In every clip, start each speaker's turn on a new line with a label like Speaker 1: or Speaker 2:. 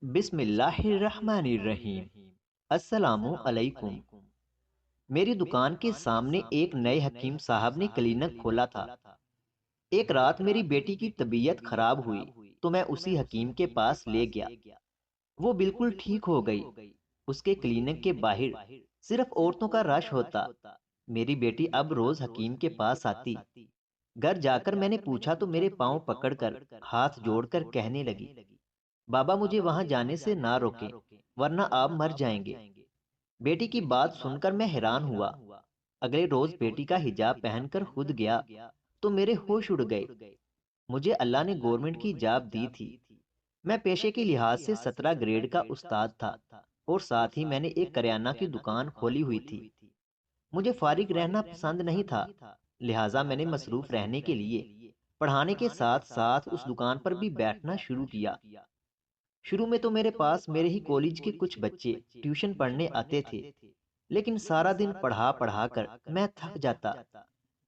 Speaker 1: بسم اللہ الرحمن الرحیم۔ السلام علیکم۔ میری دکان کے سامنے ایک نئے حکیم صاحب نے کلینک کھولا تھا۔ ایک رات میری بیٹی کی طبیعت خراب ہوئی تو میں اسی حکیم کے پاس لے گیا۔ وہ بالکل ٹھیک ہو گئی۔ اس کے کلینک کے باہر صرف عورتوں کا رش ہوتا۔ میری بیٹی اب روز حکیم کے پاس آتی۔ گھر جا کر میں نے پوچھا تو میرے پاؤں پکڑ کر ہاتھ جوڑ کر کہنے لگی، بابا مجھے وہاں جانے سے نہ روکیں ورنہ آپ مر جائیں گے۔ بیٹی کی بات سن کر میں حیران ہوا۔ اگلے روز بیٹی کا حجاب پہن کر خود گیا تو میرے ہوش اڑ گئے۔ مجھے اللہ نے گورنمنٹ کی جاب دی تھی۔ میں پیشے کے لحاظ سے 17 گریڈ کا استاد تھا اور ساتھ ہی میں نے ایک کریانہ کی دکان کھولی ہوئی تھی۔ مجھے فارغ رہنا پسند نہیں تھا، لہٰذا میں نے مصروف رہنے کے لیے پڑھانے کے ساتھ ساتھ اس دکان پر بھی بیٹھنا شروع کیا۔ شروع میں تو میرے پاس میرے ہی کالج کے کچھ بچے ٹیوشن پڑھنے آتے تھے، لیکن سارا دن پڑھا پڑھا کر میں تھک جاتا،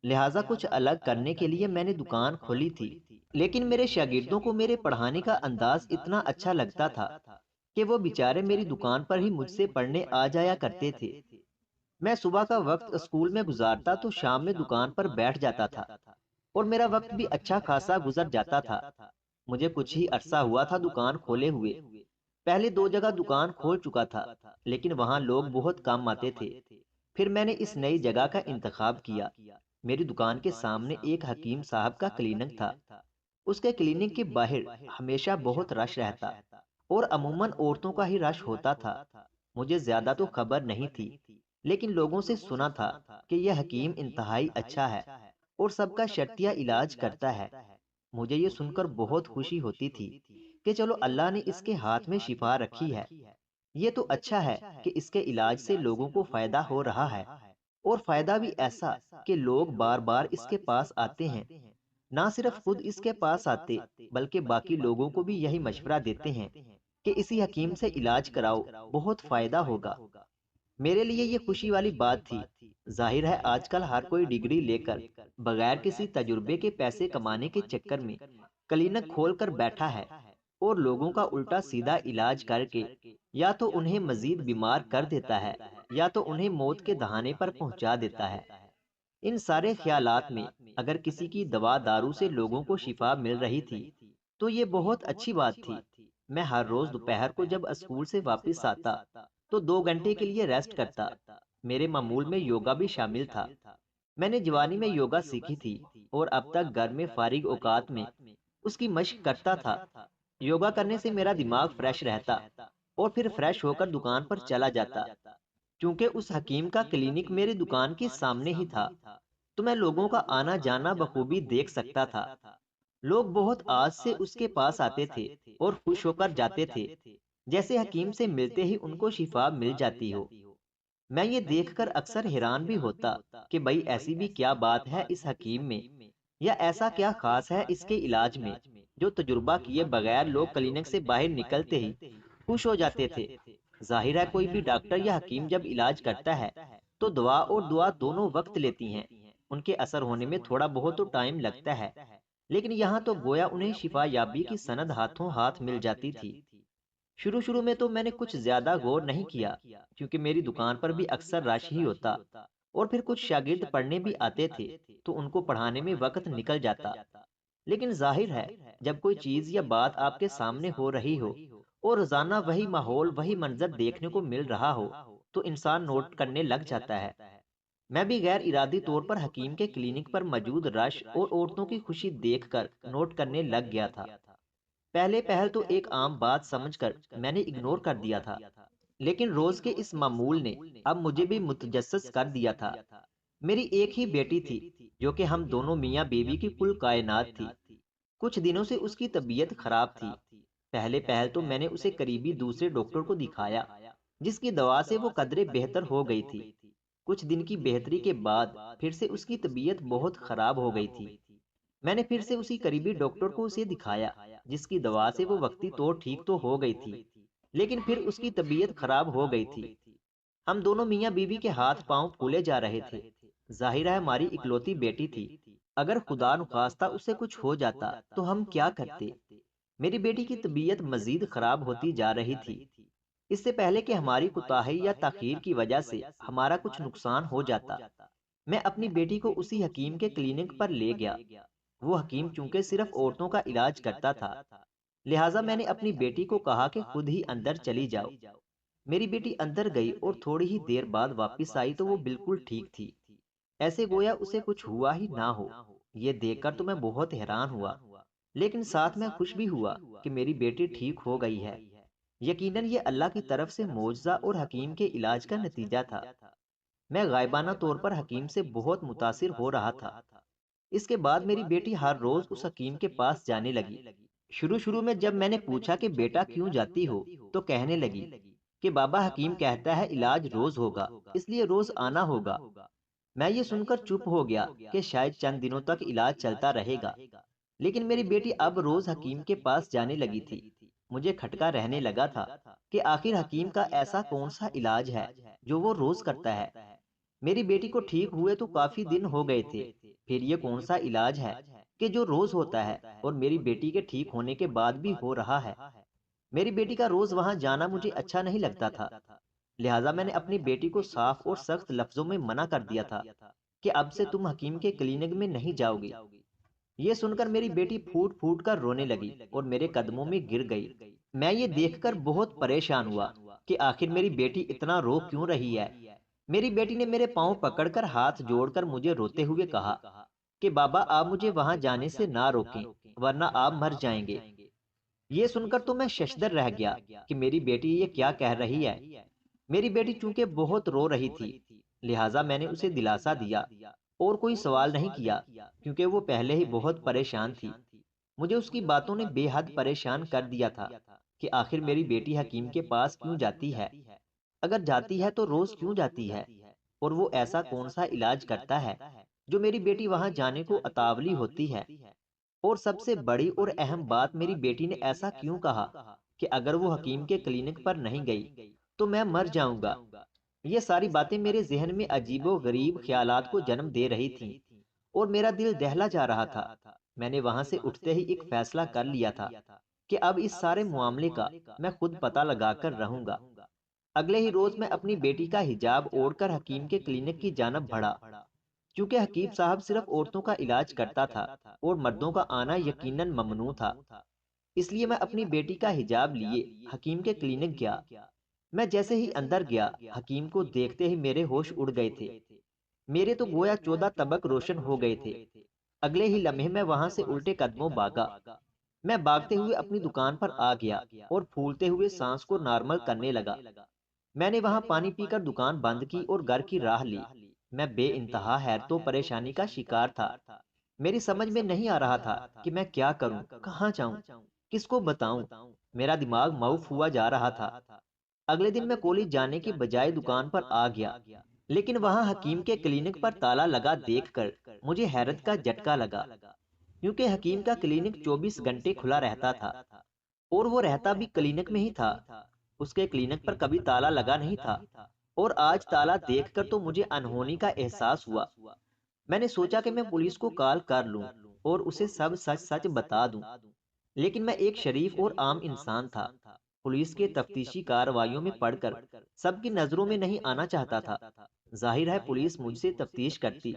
Speaker 1: لہٰذا کچھ الگ کرنے کے لیے میں نے دکان کھولی تھی۔ لیکن میرے شاگردوں کو میرے پڑھانے کا انداز اتنا اچھا لگتا تھا کہ وہ بیچارے میری دکان پر ہی مجھ سے پڑھنے آ جایا کرتے تھے۔ میں صبح کا وقت اسکول میں گزارتا تو شام میں دکان پر بیٹھ جاتا تھا اور میرا وقت بھی اچھا خاصا گزر جاتا تھا۔ مجھے کچھ ہی عرصہ ہوا تھا دکان کھولے ہوئے۔ پہلے 2 جگہ دکان کھول چکا تھا، لیکن وہاں لوگ بہت کم آتے تھے۔ پھر میں نے اس نئی جگہ کا انتخاب کیا۔ میری دکان کے سامنے ایک حکیم صاحب کا کلینک تھا۔ اس کے کلینک کے باہر ہمیشہ بہت رش رہتا اور عموماً عورتوں کا ہی رش ہوتا تھا۔ مجھے زیادہ تو خبر نہیں تھی، لیکن لوگوں سے سنا تھا کہ یہ حکیم انتہائی اچھا ہے اور سب کا شرطیہ علاج کرتا ہے۔ مجھے یہ سن کر بہت خوشی ہوتی تھی کہ چلو اللہ نے اس کے ہاتھ میں شفا رکھی ہے۔ یہ تو اچھا ہے کہ اس کے علاج سے لوگوں کو فائدہ ہو رہا ہے، اور فائدہ بھی ایسا کہ لوگ بار بار اس کے پاس آتے ہیں۔ نہ صرف خود اس کے پاس آتے بلکہ باقی لوگوں کو بھی یہی مشورہ دیتے ہیں کہ اسی حکیم سے علاج کراؤ، بہت فائدہ ہوگا۔ میرے لیے یہ خوشی والی بات تھی۔ ظاہر ہے آج کل ہر کوئی ڈگری لے کر بغیر کسی تجربے کے پیسے کمانے کے چکر میں کلینک کھول کر بیٹھا ہے اور لوگوں کا الٹا سیدھا علاج کر کے یا تو انہیں مزید بیمار کر دیتا ہے یا تو انہیں موت کے دہانے پر پہنچا دیتا ہے۔ ان سارے خیالات میں اگر کسی کی دوا دارو سے لوگوں کو شفا مل رہی تھی تو یہ بہت اچھی بات تھی۔ میں ہر روز دوپہر کو جب اسکول سے واپس آتا تو 2 گھنٹے کے لیے ریسٹ کرتا۔ میرے معمول میں یوگا بھی شامل تھا۔ میں نے جوانی میں یوگا سیکھی تھی اور اب تک گھر میں فارغ اوقات میں اس کی مشق کرتا تھا۔ یوگا کرنے سے میرا دماغ فریش رہتا اور پھر فریش ہو کر دکان پر چلا جاتا۔ چونکہ اس حکیم کا کلینک میری دکان کے سامنے ہی تھا تو میں لوگوں کا آنا جانا بخوبی دیکھ سکتا تھا۔ لوگ بہت آس سے اس کے پاس آتے تھے اور خوش ہو کر جاتے تھے، جیسے حکیم سے ملتے ہی ان کو شفا مل جاتی ہو۔ میں یہ دیکھ کر اکثر حیران بھی ہوتا کہ بھئی ایسی بھی کیا بات ہے اس حکیم میں، یا ایسا کیا خاص ہے اس کے علاج میں جو تجربہ کیے بغیر لوگ کلینک سے باہر نکلتے ہی خوش ہو جاتے تھے۔ ظاہر ہے کوئی بھی ڈاکٹر یا حکیم جب علاج کرتا ہے تو دوا اور دعا دونوں وقت لیتی ہیں۔ ان کے اثر ہونے میں تھوڑا بہت تو ٹائم لگتا ہے، لیکن یہاں تو گویا انہیں شفا یابی کی سند ہاتھوں ہاتھ مل جاتی تھی۔ شروع میں تو میں نے کچھ زیادہ غور نہیں کیا، کیونکہ میری دکان پر بھی اکثر رش ہی ہوتا اور پھر کچھ شاگرد پڑھنے بھی آتے تھے تو ان کو پڑھانے میں وقت نکل جاتا۔ لیکن ظاہر ہے جب کوئی چیز یا بات آپ کے سامنے ہو رہی ہو اور روزانہ وہی ماحول وہی منظر دیکھنے کو مل رہا ہو تو انسان نوٹ کرنے لگ جاتا ہے۔ میں بھی غیر ارادی طور پر حکیم کے کلینک پر موجود رش اور عورتوں کی خوشی دیکھ کر نوٹ کرنے لگ گیا تھا۔ پہلے پہل تو ایک عام بات سمجھ کر میں نے اگنور کر دیا تھا، لیکن روز کے اس معمول نے اب مجھے بھی متجسس کر دیا تھا۔ میری ایک ہی بیٹی تھی جو کہ ہم دونوں میاں بیوی کی کل کائنات تھی۔ کچھ دنوں سے اس کی طبیعت خراب تھی۔ پہلے پہل تو میں نے اسے قریبی دوسرے ڈاکٹر کو دکھایا، جس کی دوا سے وہ قدرے بہتر ہو گئی تھی۔ کچھ دن کی بہتری کے بعد پھر سے اس کی طبیعت بہت خراب ہو گئی تھی۔ میں نے پھر سے اسی قریبی ڈاکٹر کو اسے دکھایا، جس کی دوا سے وہ وقتی طور ٹھیک تو ہو گئی تھی، لیکن پھر اس کی طبیعت خراب ہو گئی تھی۔ ہم دونوں میاں بیوی کے ہاتھ پاؤں پھولے جا رہے تھے۔ ظاہر ہے ہماری اکلوتی بیٹی تھی، اگر خدا نخواستہ اسے کچھ ہو جاتا تو ہم کیا کرتے؟ میری بیٹی کی طبیعت مزید خراب ہوتی جا رہی تھی۔ اس سے پہلے کہ ہماری کوتاہی یا تاخیر کی وجہ سے ہمارا کچھ نقصان ہو جاتا، میں اپنی بیٹی کو اسی حکیم کے کلینک پر لے گیا۔ وہ حکیم چونکہ صرف عورتوں کا علاج کرتا تھا، لہٰذا میں نے اپنی بیٹی کو کہا کہ خود ہی اندر چلی جاؤ۔ میری بیٹی اندر گئی اور تھوڑی ہی دیر بعد واپس آئی تو وہ بالکل ٹھیک تھی، ایسے گویا اسے کچھ ہوا ہی نہ ہو۔ یہ دیکھ کر تو میں بہت حیران ہوا، لیکن ساتھ میں خوش بھی ہوا کہ میری بیٹی ٹھیک ہو گئی ہے۔ یقیناً یہ اللہ کی طرف سے معجزہ اور حکیم کے علاج کا نتیجہ تھا۔ میں غائبانہ طور پر حکیم سے بہت متاثر ہو رہا تھا۔ اس کے بعد میری بیٹی ہر روز اس حکیم کے پاس جانے لگی۔ شروع میں جب میں نے پوچھا کہ بیٹا کیوں جاتی ہو، تو کہنے لگی کہ بابا حکیم کہتا ہے علاج روز ہوگا، اس لیے روز آنا ہوگا۔ میں یہ سن کر چپ ہو گیا کہ شاید چند دنوں تک علاج چلتا رہے گا، لیکن میری بیٹی اب روز حکیم کے پاس جانے لگی تھی۔ مجھے کھٹکا رہنے لگا تھا کہ آخر حکیم کا ایسا کون سا علاج ہے جو وہ روز کرتا ہے۔ میری بیٹی کو ٹھیک ہوئے تو کافی دن ہو گئے تھے، پھر یہ کون سا علاج ہے کہ جو روز ہوتا ہے اور میری بیٹی کے ٹھیک ہونے کے بعد بھی ہو رہا ہے؟ میری بیٹی کا روز وہاں جانا مجھے اچھا نہیں لگتا تھا، لہٰذا میں نے اپنی بیٹی کو صاف اور سخت لفظوں میں منع کر دیا تھا کہ اب سے تم حکیم کے کلینک میں نہیں جاؤ گی۔ یہ سن کر میری بیٹی پھوٹ پھوٹ کر رونے لگی اور میرے قدموں میں گر گئی۔ میں یہ دیکھ کر بہت پریشان ہوا کہ آخر میری بیٹی اتنا رو کیوں رہی ہے۔ میری بیٹی نے میرے پاؤں پکڑ کر ہاتھ جوڑ کر مجھے روتے ہوئے کہا کہ بابا آپ مجھے وہاں جانے سے نہ روکیں ورنہ آپ مر جائیں گے۔ یہ سن کر تو میں ششدر رہ گیا کہ میری بیٹی یہ کیا کہہ رہی ہے۔ میری بیٹی چونکہ بہت رو رہی تھی، لہٰذا میں نے اسے دلاسا دیا اور کوئی سوال نہیں کیا، کیونکہ وہ پہلے ہی بہت پریشان تھی۔ مجھے اس کی باتوں نے بے حد پریشان کر دیا تھا کہ آخر میری بیٹی حکیم کے پاس کیوں جاتی ہے، اگر جاتی ہے تو روز کیوں جاتی ہے، اور وہ ایسا کون سا علاج کرتا ہے جو میری بیٹی وہاں جانے کو اتاولی ہوتی ہے۔ اور سب سے بڑی اور اہم بات، میری بیٹی نے ایسا کیوں کہا کہ اگر وہ حکیم کے کلینک پر نہیں گئی تو میں مر جاؤں گا۔ یہ ساری باتیں میرے ذہن میں عجیب و غریب خیالات کو جنم دے رہی تھیں اور میرا دل دہلا جا رہا تھا۔ میں نے وہاں سے اٹھتے ہی ایک فیصلہ کر لیا تھا کہ اب اس سارے معاملے کا میں خود پتہ لگا کر رہوں گا۔ اگلے ہی روز میں اپنی بیٹی کا حجاب اوڑھ کر حکیم کے کلینک کی جانب بڑھا۔ چونکہ حکیم صاحب صرف عورتوں کا علاج کرتا تھا اور مردوں کا آنا یقیناً ممنوع تھا، اس لیے میں اپنی بیٹی کا حجاب لیے حکیم کے کلینک گیا۔ میں جیسے ہی اندر گیا، حکیم کو دیکھتے ہی میرے ہوش اڑ گئے تھے۔ میرے تو گویا 14 طبق روشن ہو گئے تھے۔ اگلے ہی لمحے میں وہاں سے الٹے قدموں بھاگا۔ میں بھاگتے ہوئے اپنی دکان پر آ گیا اور پھولتے ہوئے سانس کو نارمل کرنے لگا۔ میں نے وہاں پانی پی کر دکان بند کی اور گھر کی راہ لی۔ میں بے انتہا حیرت و پریشانی کا شکار تھا۔ میری سمجھ میں نہیں آ رہا تھا کہ میں کیا کروں، کہاں جاؤں، کس کو بتاؤں۔ میرا دماغ معوف ہوا جا رہا تھا۔ اگلے دن میں کالج جانے کی بجائے دکان پر آ گیا، لیکن وہاں حکیم کے کلینک پر تالا لگا دیکھ کر مجھے حیرت کا جھٹکا لگا، کیونکہ حکیم کا کلینک 24 گھنٹے کھلا رہتا تھا اور وہ رہتا بھی کلینک میں ہی تھا۔ اس کے کلینک پر کبھی تالا لگا نہیں تھا، اور آج تالا دیکھ کر تو مجھے انہونی کا احساس ہوا۔ میں نے سوچا کہ میں پولیس کو کال کر لوں اور اسے سب سچ سچ بتا دوں، لیکن میں ایک شریف اور عام انسان تھا۔ پولیس کے تفتیشی کارروائیوں میں پڑھ کر سب کی نظروں میں نہیں آنا چاہتا تھا۔ ظاہر ہے پولیس مجھ سے تفتیش کرتی،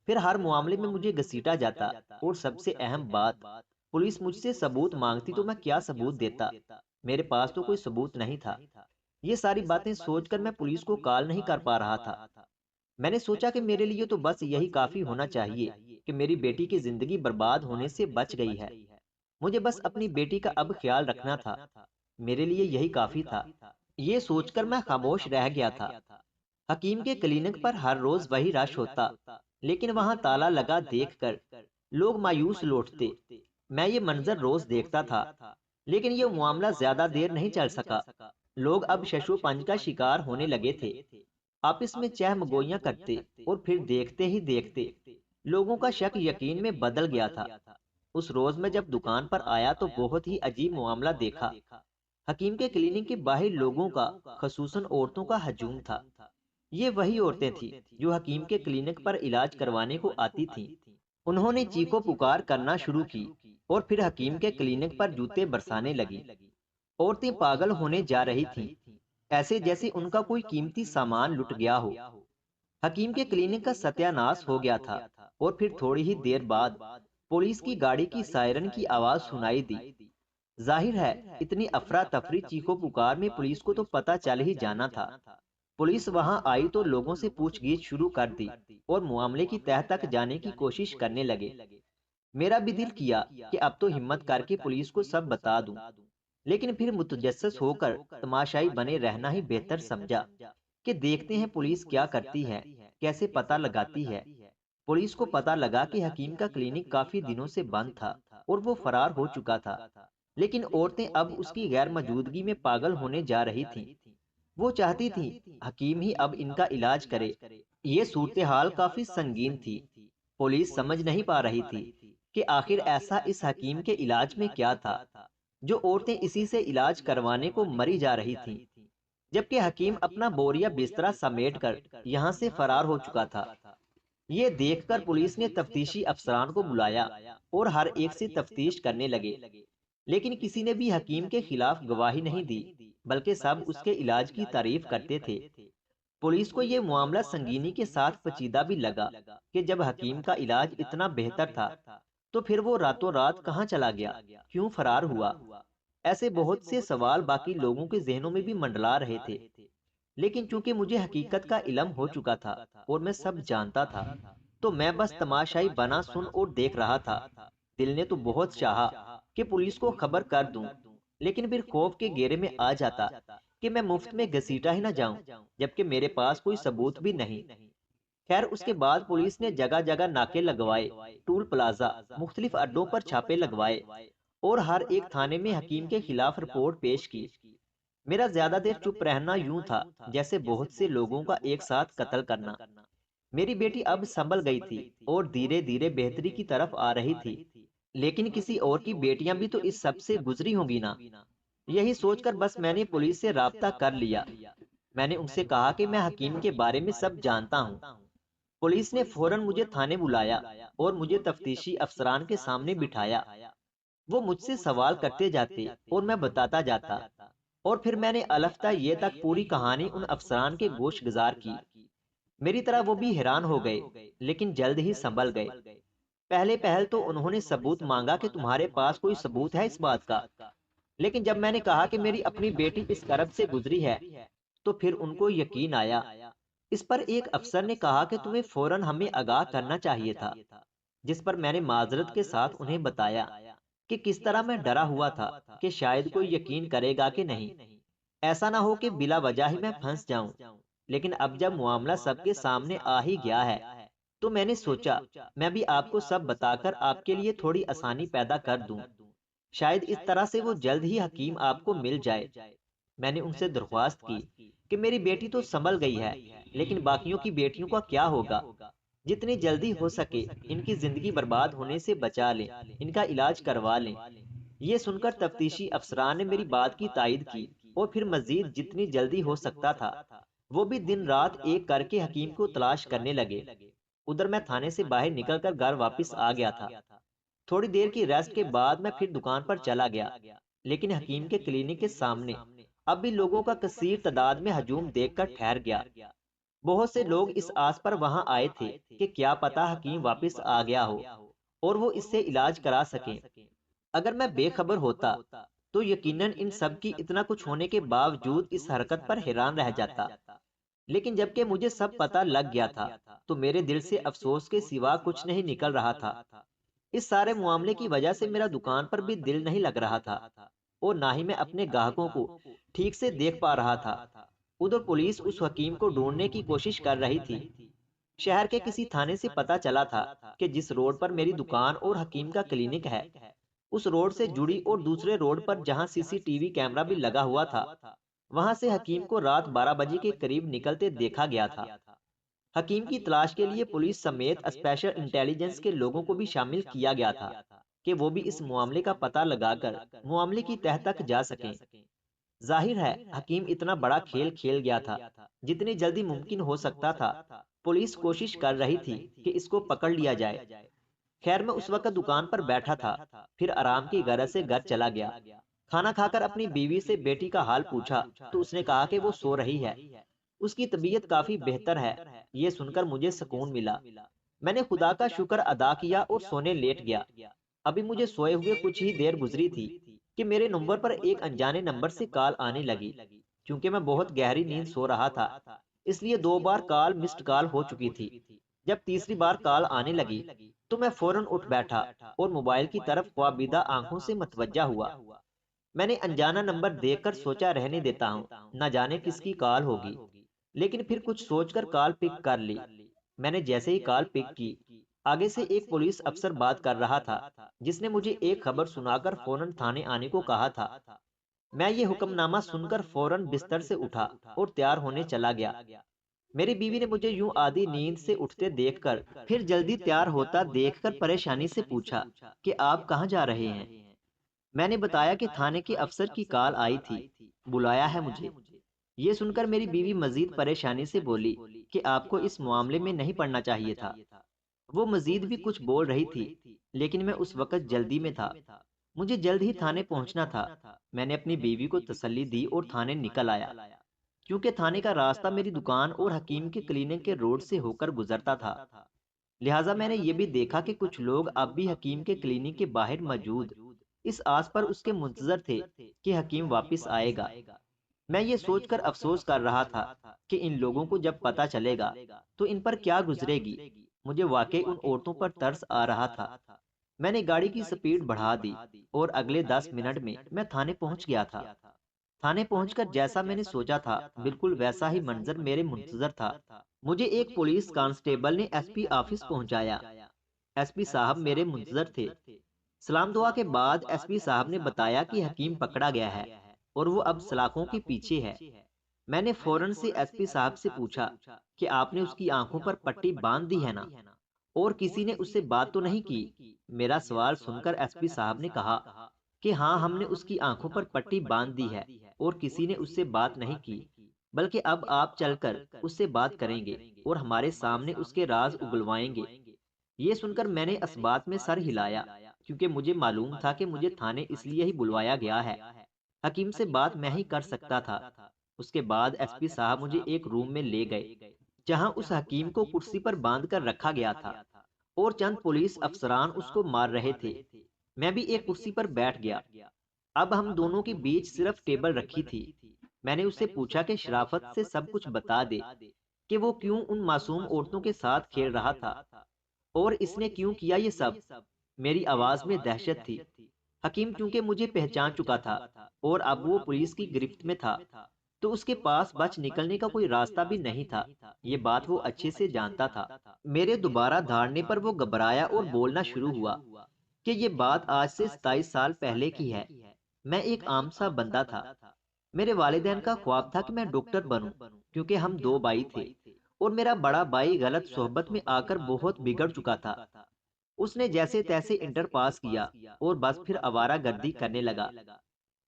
Speaker 1: پھر ہر معاملے میں مجھے گھسیٹا جاتا، اور سب سے اہم بات، پولیس مجھ سے ثبوت مانگتی تو میں کیا ثبوت دیتا؟ میرے پاس تو کوئی ثبوت نہیں تھا۔ یہ ساری باتیں سوچ کر میں پولیس کو کال نہیں کر پا رہا تھا۔ میں نے سوچا کہ میرے لیے تو بس یہی کافی ہونا چاہیے کہ میری بیٹی کی زندگی برباد ہونے سے بچ گئی ہے۔ مجھے بس اپنی بیٹی کا اب خیال رکھنا تھا، میرے لیے یہی کافی تھا۔ یہ سوچ کر میں خاموش رہ گیا تھا۔ حکیم کے کلینک پر ہر روز وہی رش ہوتا، لیکن وہاں تالا لگا دیکھ کر لوگ مایوس لوٹتے۔ میں یہ منظر روز دیکھتا تھا، لیکن یہ معاملہ زیادہ دیر نہیں چل سکا۔ لوگ اب ششو پنج کا شکار ہونے لگے تھے، آپس میں چہم گوئیاں کرتے، اور پھر دیکھتے ہی دیکھتے لوگوں کا شک یقین میں بدل گیا تھا۔ اس روز میں جب دکان پر آیا تو بہت ہی عجیب معاملہ دیکھا۔ حکیم کے کلینک کے باہر لوگوں کا، خصوصاً عورتوں کا ہجوم تھا۔ یہ وہی عورتیں تھیں جو حکیم کے کلینک پر علاج کروانے کو آتی تھیں۔ انہوں نے چیخو پکار کرنا شروع کی اور پھر حکیم کے کلینک پر جوتے برسانے لگی۔ عورتیں پاگل ہونے جا رہی تھیں، ایسے جیسے ان کا کوئی قیمتی سامان لٹ گیا ہو۔ حکیم کے کلینک کا ستیہ ناش ہو گیا تھا، اور پھر تھوڑی ہی دیر بعد پولیس کی گاڑی کی سائرن کی آواز سنائی دی۔ ظاہر ہے اتنی افراتفری چیخو پکار میں پولیس کو تو پتہ چل ہی جانا تھا۔ پولیس وہاں آئی تو لوگوں سے پوچھ گچھ شروع کر دی اور معاملے کی تہہ تک جانے کی کوشش کرنے لگے۔ میرا بھی دل کیا کہ اب تو ہمت کر کے پولیس کو سب بتا دوں، لیکن پھر متجسس ہو کر تماشائی بنے رہنا ہی بہتر سمجھا کہ دیکھتے ہیں پولیس کیا کرتی ہے، کیسے پتہ لگاتی ہے۔ پولیس کو پتہ لگا کہ حکیم کا کلینک کافی دنوں سے بند تھا اور وہ فرار ہو چکا تھا، لیکن عورتیں اب اس کی غیر موجودگی میں پاگل ہونے جا رہی تھیں۔ وہ چاہتی تھیں حکیم ہی اب ان کا علاج کرے۔ یہ صورتحال کافی سنگین تھی۔ پولیس سمجھ نہیں پا رہی تھی کہ آخر ایسا اس حکیم کے علاج میں کیا تھا جو عورتیں اسی سے علاج کروانے کو مری جا رہی تھیں، جبکہ حکیم اپنا بوریا بسترا سمیٹ کر یہاں سے فرار ہو چکا تھا۔ یہ دیکھ کر پولیس نے تفتیشی افسران کو بلایا اور ہر ایک سے تفتیش کرنے لگے، لیکن کسی نے بھی حکیم کے خلاف گواہی نہیں دی، بلکہ سب اس کے علاج کی تعریف کرتے تھے۔ پولیس کو یہ معاملہ سنگینی کے ساتھ پیچیدہ بھی لگا کہ جب حکیم کا علاج اتنا بہتر تھا تو پھر وہ راتوں رات کہاں چلا گیا، کیوں فرار ہوا؟ ایسے بہت سے سوال باقی لوگوں کے ذہنوں میں بھی منڈلا رہے تھے، لیکن چونکہ مجھے حقیقت کا علم ہو چکا تھا اور میں سب جانتا تھا، تو میں بس تماشائی بنا سن اور دیکھ رہا تھا۔ دل نے تو بہت چاہا کہ پولیس کو خبر کر دوں، لیکن پھر خوف کے گھیرے میں آ جاتا کہ میں مفت میں گھسیٹا ہی نہ جاؤں، جبکہ میرے پاس کوئی ثبوت بھی نہیں۔ خیر اس کے بعد پولیس نے جگہ جگہ ناکے لگوائے، ٹول پلازا، مختلف اڈوں پر چھاپے لگوائے اور ہر ایک تھانے میں حکیم کے خلاف رپورٹ پیش کی۔ میرا زیادہ دیر چپ رہنا یوں تھا جیسے بہت سے لوگوں کا ایک ساتھ قتل کرنا۔ میری بیٹی اب سنبھل گئی تھی اور دھیرے دھیرے بہتری کی طرف آ رہی تھی، لیکن کسی اور کی بیٹیاں بھی تو اس سب سے گزری ہوں گی نا۔ یہی سوچ کر بس میں نے پولیس سے رابطہ کر لیا۔ میں نے ان سے کہا کہ میں حکیم کے بارے میں سب جانتا ہوں۔ پولیس نے فوراً مجھے تھانے بلایا اور مجھے تفتیشی افسران کے سامنے بٹھایا۔ وہ مجھ سے سوال کرتے جاتے اور میں بتاتا جاتا، اور پھر میں نے الفتہ یہ تک پوری کہانی ان افسران کے گوش گزار کی۔ میری طرح وہ بھی حیران ہو گئے، لیکن جلد ہی سنبھل گئے۔ پہلے پہل تو انہوں نے ثبوت مانگا کہ تمہارے پاس کوئی ثبوت ہے اس بات کا، لیکن جب میں نے کہا کہ میری اپنی بیٹی اس کرب سے گزری ہے تو پھر ان کو یقین آیا۔ اس پر ایک افسر نے کہا کہ تمہیں فوراً ہمیں آگاہ کرنا چاہیے تھا، جس پر میں نے معذرت کے ساتھ انہیں بتایا کہ کس طرح میں ڈرا ہوا تھا کہ شاید کوئی یقین کرے گا کہ نہیں، ایسا نہ ہو کہ بلا وجہ ہی میں پھنس جاؤں۔ لیکن اب جب معاملہ سب کے سامنے آ ہی گیا ہے تو میں نے سوچا میں بھی آپ کو سب بتا کر آپ کے لیے تھوڑی آسانی پیدا کر دوں، شاید اس طرح سے وہ جلد ہی حکیم آپ کو مل جائے۔ میں نے ان سے درخواست کی کہ میری بیٹی تو سنبھل گئی ہے، لیکن باقیوں کی بیٹیوں کا کیا ہوگا؟ جتنی جلدی ہو سکے ان کی زندگی برباد ہونے سے بچا لیں، ان کا علاج کروا لیں۔ یہ سن کر تفتیشی افسران نے میری بات کی تائید کی اور پھر مزید جتنی جلدی ہو سکتا تھا وہ بھی دن رات ایک کر کے حکیم کو تلاش کرنے لگے۔ ادھر میں تھانے سے باہر نکل کر گھر واپس آ گیا تھا۔ تھوڑی دیر کی ریسٹ کے بعد میں پھر دکان پر چلا گیا، لیکن حکیم کے کلینک کے سامنے اب بھی لوگوں کا کثیر تعداد میں ہجوم دیکھ کر ٹھہر گیا۔ بہت سے لوگ اس آس پر وہاں آئے تھے کہ کیا پتا حکیم واپس آ گیا ہو اور وہ اس سے علاج کرا سکیں۔ اگر میں بے خبر ہوتا تو یقیناً ان سب کی اتنا کچھ ہونے کے باوجود اس حرکت پر حیران رہ جاتا، لیکن جبکہ مجھے سب پتہ لگ گیا تھا تو میرے دل سے افسوس کے سوا کچھ نہیں نکل رہا تھا۔ اس سارے معاملے کی وجہ سے میرا دکان پر بھی دل نہیں لگ رہا تھا اور نہ ہی میں اپنے گاہکوں کو ٹھیک سے دیکھ پا رہا تھا۔ ادھر پولیس اس حکیم کو ڈھونڈنے کی کوشش کر رہی تھی۔ شہر کے کسی تھانے سے پتہ چلا تھا کہ جس روڈ پر میری دکان اور حکیم کا کلینک ہے، اس روڈ سے جڑی اور دوسرے روڈ پر جہاں سی سی ٹی وی کیمرہ بھی لگا ہوا تھا، وہاں سے حکیم کو رات 12 بجے کے قریب نکلتے دیکھا گیا تھا۔ حکیم کی تلاش کے لیے پولیس سمیت اسپیشل انٹیلیجنس کے لوگوں کو بھی شامل کیا گیا تھا کہ وہ بھی اس معاملے کا پتہ لگا کر معاملے کی تہہ تک جا سکیں۔ ظاہر ہے حکیم اتنا بڑا کھیل کھیل گیا تھا، جتنی جلدی ممکن ہو سکتا تھا پولیس کوشش کر رہی تھی کہ اس کو پکڑ لیا جائے۔ خیر میں اس وقت دکان پر بیٹھا تھا، پھر آرام کی غرض سے گھر چلا گیا۔ کھانا کھا کر اپنی بیوی سے بیٹی کا حال پوچھا تو اس نے کہا کہ وہ سو رہی ہے، اس کی طبیعت کافی بہتر ہے۔ یہ سن کر مجھے سکون ملا۔ میں نے خدا کا شکر ادا کیا اور سونے لیٹ گیا۔ ابھی مجھے سوئے ہوئے کچھ ہی دیر گزری تھی کہ میرے نمبر پر ایک انجانے نمبر سے کال آنے لگی۔ چونکہ میں بہت گہری نیند سو رہا تھا، اس لیے 2 بار کال مسڈ کال ہو چکی تھی۔ جب تیسری بار کال آنے لگی تو میں فوراً اٹھ بیٹھا اور موبائل کی طرف خوابیدہ آنکھوں سے متوجہ ہوا۔ میں نے انجانا نمبر دیکھ کر سوچا رہنے دیتا ہوں، نہ جانے کس کی کال ہوگی، لیکن پھر کچھ سوچ کر کال پک کر لی۔ میں نے جیسے ہی کال پک کی، آگے سے ایک پولیس افسر بات کر رہا تھا جس نے مجھے ایک خبر سنا کر فوراً تھانے آنے کو کہا تھا۔ میں یہ حکم نامہ سن کر فوراً بستر سے اٹھا اور تیار ہونے چلا گیا۔ میری بیوی نے مجھے یوں آدھی نیند سے اٹھتے دیکھ کر پھر جلدی تیار ہوتا دیکھ کر پریشانی سے پوچھا کہ آپ کہاں جا رہے ہیں؟ میں نے بتایا کہ تھانے کے افسر کی کال آئی تھی، بلایا ہے مجھے۔ یہ سن کر میری بیوی مزید پریشانی سے بولی کہ آپ کو اس معاملے میں نہیں پڑنا چاہیے تھا۔ وہ مزید بھی کچھ بول رہی تھی، لیکن میں اس وقت جلدی میں تھا، مجھے جلد ہی تھانے پہنچنا تھا۔ میں نے اپنی بیوی کو تسلی دی اور تھانے نکل آیا۔ کیونکہ تھانے کا راستہ میری دکان اور حکیم کے کلینک کے روڈ سے ہو کر گزرتا تھا، لہٰذا میں نے یہ بھی دیکھا کہ کچھ لوگ اب بھی حکیم کے کلینک کے باہر موجود اس آس پر اس کے منتظر تھے کہ حکیم واپس آئے گا۔ میں یہ سوچ کر افسوس کر رہا تھا کہ ان لوگوں کو جب پتہ چلے گا تو ان پر کیا گزرے گی۔ مجھے واقعی ان عورتوں پر ترس آ رہا تھا۔ میں نے گاڑی کی سپیڈ بڑھا دی اور اگلے 10 منٹ میں میں تھانے پہنچ گیا تھا۔ تھانے پہنچ کر جیسا میں نے سوچا تھا بالکل ویسا ہی منظر میرے منتظر تھا۔ مجھے ایک پولیس کانسٹیبل نے ایس پی آفس پہنچایا۔ ایس پی صاحب میرے منتظر تھے۔ سلام دعا کے بعد ایس پی صاحب نے بتایا کہ حکیم پکڑا گیا ہے اور وہ اب سلاخوں کے پیچھے ہے۔ میں نے فوراً سے ایس پی صاحب سے پوچھا کہ آپ نے اس کی آنکھوں پر پٹی باندھ دی ہے نا، اور کسی نے اس سے بات تو نہیں کی؟ میرا سوال سن کر ایس پی صاحب نے کہا کہ ہاں، ہم نے اس کی آنکھوں پر پٹی باندھ دی ہے اور کسی نے اس سے بات نہیں کی، بلکہ اب آپ چل کر اس سے بات کریں گے اور ہمارے سامنے اس کے راز اگلوائیں گے۔ یہ سن کر میں نے اسبات میں سر ہلایا، کیونکہ مجھے معلوم تھا کہ مجھے تھانے اس لیے ہی بلوایا گیا ہے، حکیم سے بات میں ہی کر سکتا تھا۔ اس کے بعد ایس پی صاحب مجھے ایک روم میں لے گئے جہاں اس حکیم کو کرسی پر باندھ کر رکھا گیا تھا اور چند پولیس افسران اس کو مار رہے تھے۔ میں بھی ایک کرسی پر بیٹھ گیا۔ اب ہم دونوں کے بیچ صرف ٹیبل رکھی تھی۔ میں نے اس سے پوچھا کہ شرافت سے سب کچھ بتا دے کہ وہ کیوں ان معصوم عورتوں کے ساتھ کھیل رہا تھا اور اس نے کیوں کیا یہ سب۔ میری آواز میں دہشت تھی۔ حکیم چونکہ مجھے پہچان چکا تھا اور اب وہ پولیس کی گرفت میں تھا تو اس کے پاس بچ نکلنے کا کوئی راستہ بھی نہیں تھا، یہ بات وہ اچھے سے جانتا تھا۔ میرے دوبارہ دھاڑنے پر وہ گھبرایا اور بولنا شروع ہوا کہ یہ بات آج سے 27 سال پہلے کی ہے۔ میں ایک عام سا بندہ تھا۔ میرے والدین کا خواب تھا کہ میں ڈاکٹر بنوں، کیونکہ ہم 2 بھائی تھے اور میرا بڑا بھائی غلط صحبت میں آ کر بہت بگڑ چکا تھا۔ اس نے جیسے تیسے انٹر پاس کیا اور بس پھر آوارہ گردی کرنے لگا۔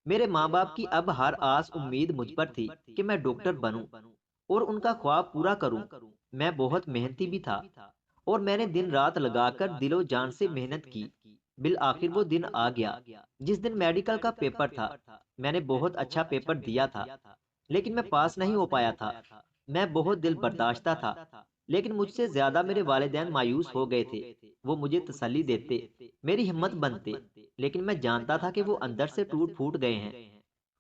Speaker 1: میرے ماں باپ کی اب ہر آس امید مجھ پر تھی کہ میں ڈاکٹر بنوں اور ان کا خواب پورا کروں۔ میں بہت محنتی بھی تھا اور میں نے دن رات لگا کر دل و جان سے محنت کی۔ بالآخر وہ دن آ گیا جس دن میڈیکل کا پیپر تھا۔ میں نے بہت اچھا پیپر دیا تھا، لیکن میں پاس نہیں ہو پایا تھا۔ میں بہت دل برداشتہ تھا، لیکن مجھ سے زیادہ میرے والدین مایوس ہو گئے تھے۔ وہ مجھے تسلی دیتے، میری ہمت بنتے، لیکن میں جانتا تھا کہ وہ اندر سے ٹوٹ پھوٹ گئے ہیں۔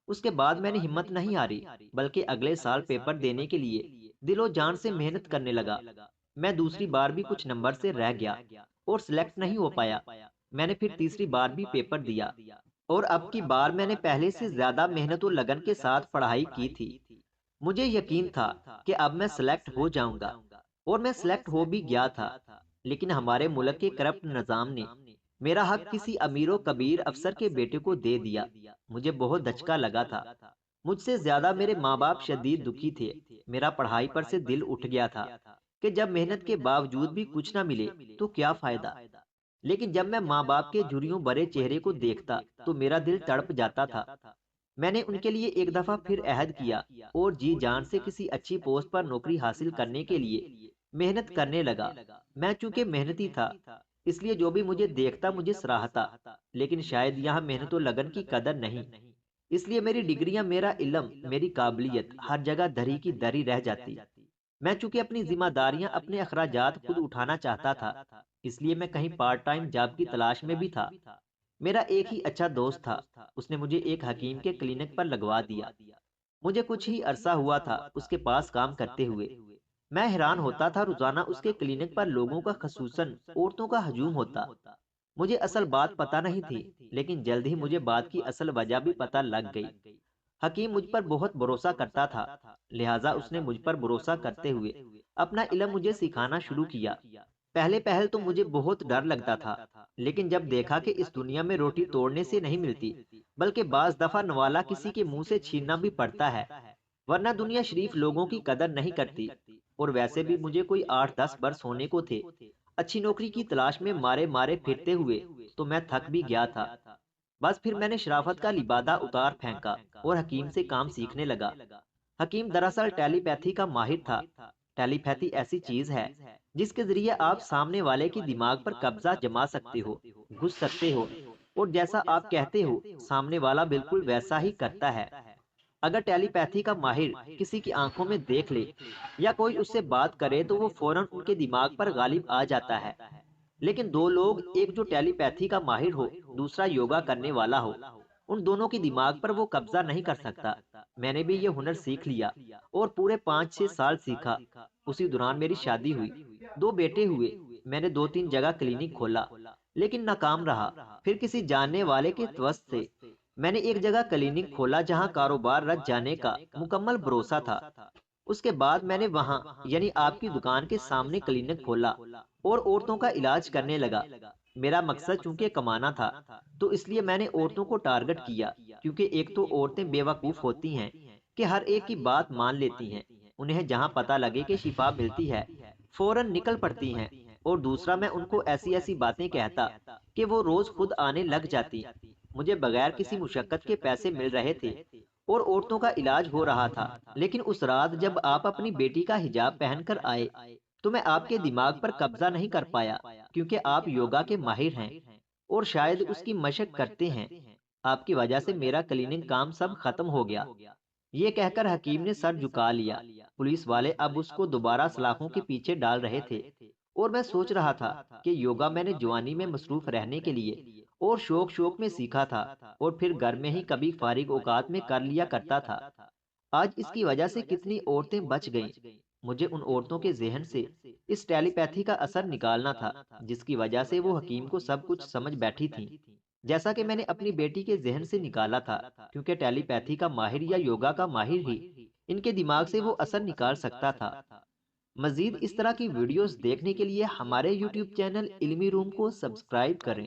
Speaker 1: اس کے بعد میں نے ہمت نہیں ہاری، بلکہ اگلے سال پیپر دینے کے لیے دل و جان سے محنت کرنے لگا۔ میں دوسری بار بھی کچھ نمبر سے رہ گیا اور سلیکٹ نہیں ہو پایا۔ میں نے پھر تیسری بار بھی پیپر دیا اور اب کی بار میں نے پہلے سے زیادہ محنت و لگن کے ساتھ پڑھائی کی تھی۔ مجھے یقین تھا کہ اب میں سلیکٹ ہو جاؤں گا اور میں سلیکٹ ہو بھی گیا تھا، لیکن ہمارے ملک کے کرپٹ نظام نے میرا حق کسی امیر و کبیر افسر کے بیٹے کو دے دیا۔ مجھے بہت دھچکا لگا تھا۔ مجھ سے زیادہ میرے ماں باپ شدید دکھی تھے۔ میرا پڑھائی پر سے دل اٹھ گیا تھا کہ جب محنت کے باوجود بھی کچھ نہ ملے تو کیا فائدہ۔ لیکن جب میں ماں باپ کے جھریوں بھرے چہرے کو دیکھتا تو میرا دل تڑپ جاتا تھا۔ میں نے ان کے لیے ایک دفعہ پھر عہد کیا اور جی جان سے کسی اچھی پوسٹ پر نوکری حاصل کرنے کے لیے محنت کرنے لگا۔ میں چونکہ محنتی تھا اس لیے جو بھی مجھے دیکھتا مجھے سراہتا، لیکن شاید یہاں محنت و لگن کی قدر نہیں، اس لیے میری ڈگریاں، میرا علم، میری قابلیت ہر جگہ دری کی دری رہ جاتی۔ میں چونکہ اپنی ذمہ داریاں، اپنے اخراجات خود اٹھانا چاہتا تھا، اس لیے میں کہیں پارٹ ٹائم جاب کی تلاش میں بھی تھا۔ میرا ایک ہی اچھا دوست تھا، اس نے مجھے ایک حکیم کے کلینک پر لگوا دیا۔ مجھے کچھ ہی عرصہ ہوا تھا اس کے پاس کام کرتے ہوئے۔ میں حیران ہوتا تھا، روزانہ اس کے کلینک پر لوگوں کا، خصوصاً عورتوں کا ہجوم ہوتا۔ مجھے اصل بات پتہ نہیں تھی، لیکن جلد ہی مجھے بات کی اصل وجہ بھی پتہ لگ گئی۔ حکیم مجھ پر بہت بھروسہ کرتا تھا، لہٰذا اس نے مجھ پر بھروسہ کرتے ہوئے اپنا علم مجھے سکھانا شروع کیا۔ پہلے پہل تو مجھے بہت ڈر لگتا تھا، لیکن جب دیکھا کہ اس دنیا میں روٹی توڑنے سے نہیں ملتی، بلکہ بعض دفعہ نوالا کسی کے منہ سے چھیننا بھی پڑتا ہے، ورنہ دنیا شریف لوگوں کی قدر نہیں کرتی۔ اور ویسے بھی مجھے کوئی 8-10 برس ہونے کو تھے اچھی نوکری کی تلاش میں مارے مارے پھرتے ہوئے، تو میں تھک بھی گیا تھا۔ بس پھر میں نے شرافت کا لبادہ اتار پھینکا اور حکیم سے کام سیکھنے لگا۔ حکیم دراصل ٹیلی پیتھی کا ماہر تھا۔ ٹیلی پیتھی ایسی چیز ہے جس کے ذریعے آپ سامنے والے کی دماغ پر قبضہ جما سکتے ہو، گھس سکتے ہو، اور جیسا آپ کہتے ہو سامنے والا بالکل ویسا ہی کرتا ہے۔ اگر ٹیلی پیتھی کا ماہر کسی کی آنکھوں میں دیکھ لے یا کوئی اس سے بات کرے تو وہ فوراً ان کے دماغ پر غالب آ جاتا ہے۔ لیکن دو لوگ، ایک جو ٹیلی پیتھی کا ماہر ہو، دوسرا یوگا کرنے والا ہو، ان دونوں کی دماغ پر وہ قبضہ نہیں کر سکتا۔ میں نے بھی یہ ہنر سیکھ لیا اور پورے 5-6 سال سیکھا۔ اسی دوران میری شادی ہوئی، 2 بیٹے ہوئے۔ میں نے 2-3 جگہ کلینک کھولا، لیکن ناکام رہا۔ پھر کسی جاننے والے کے توسط سے میں نے ایک جگہ کلینک کھولا جہاں کاروبار رچ جانے کا مکمل بھروسہ تھا۔ اس کے بعد میں نے وہاں، یعنی آپ کی دکان کے سامنے کلینک کھولا اور عورتوں کا علاج کرنے لگا۔ میرا مقصد چونکہ کمانا تھا، تو اس لیے میں نے عورتوں کو ٹارگٹ کیا، کیونکہ ایک تو عورتیں بے وقوف ہوتی ہیں کہ ہر ایک کی بات مان لیتی ہیں، انہیں جہاں پتہ لگے کہ شفا ملتی ہے فوراً نکل پڑتی ہیں، اور دوسرا میں ان کو ایسی ایسی باتیں کہتا کہ وہ روز خود آنے لگ جاتی۔ مجھے بغیر کسی مشقت کے پیسے مل رہے تھے اور عورتوں کا علاج ہو رہا تھا۔ لیکن اس رات جب آپ اپنی بیٹی کا حجاب پہن کر آئے تو میں آپ کے دماغ پر قبضہ نہیں کر پایا، کیونکہ آپ یوگا کے ماہر ہیں اور شاید اس کی مشق کرتے ہیں۔ آپ کی وجہ سے میرا کلینک کام سب ختم ہو گیا۔ یہ کہہ کر حکیم نے سر جھکا لیا۔ پولیس والے اب اس کو دوبارہ سلاخوں کے پیچھے ڈال رہے تھے، اور میں سوچ رہا تھا کہ یوگا میں نے جوانی میں مصروف رہنے کے لیے اور شوق میں سیکھا تھا، اور پھر گھر میں ہی کبھی فارغ اوقات میں کر لیا کرتا تھا۔ آج اس کی وجہ سے کتنی عورتیں بچ گئیں۔ مجھے ان عورتوں کے ذہن سے اس ٹیلی پیتھی کا اثر نکالنا تھا جس کی وجہ سے وہ حکیم کو سب کچھ سمجھ بیٹھی تھیں، جیسا کہ میں نے اپنی بیٹی کے ذہن سے نکالا تھا، کیونکہ ٹیلی پیتھی کا ماہر یا یوگا کا ماہر ہی ان کے دماغ سے وہ اثر نکال سکتا تھا۔ مزید اس طرح کی ویڈیوز دیکھنے کے لیے ہمارے یوٹیوب چینل علمی روم کو سبسکرائب کریں۔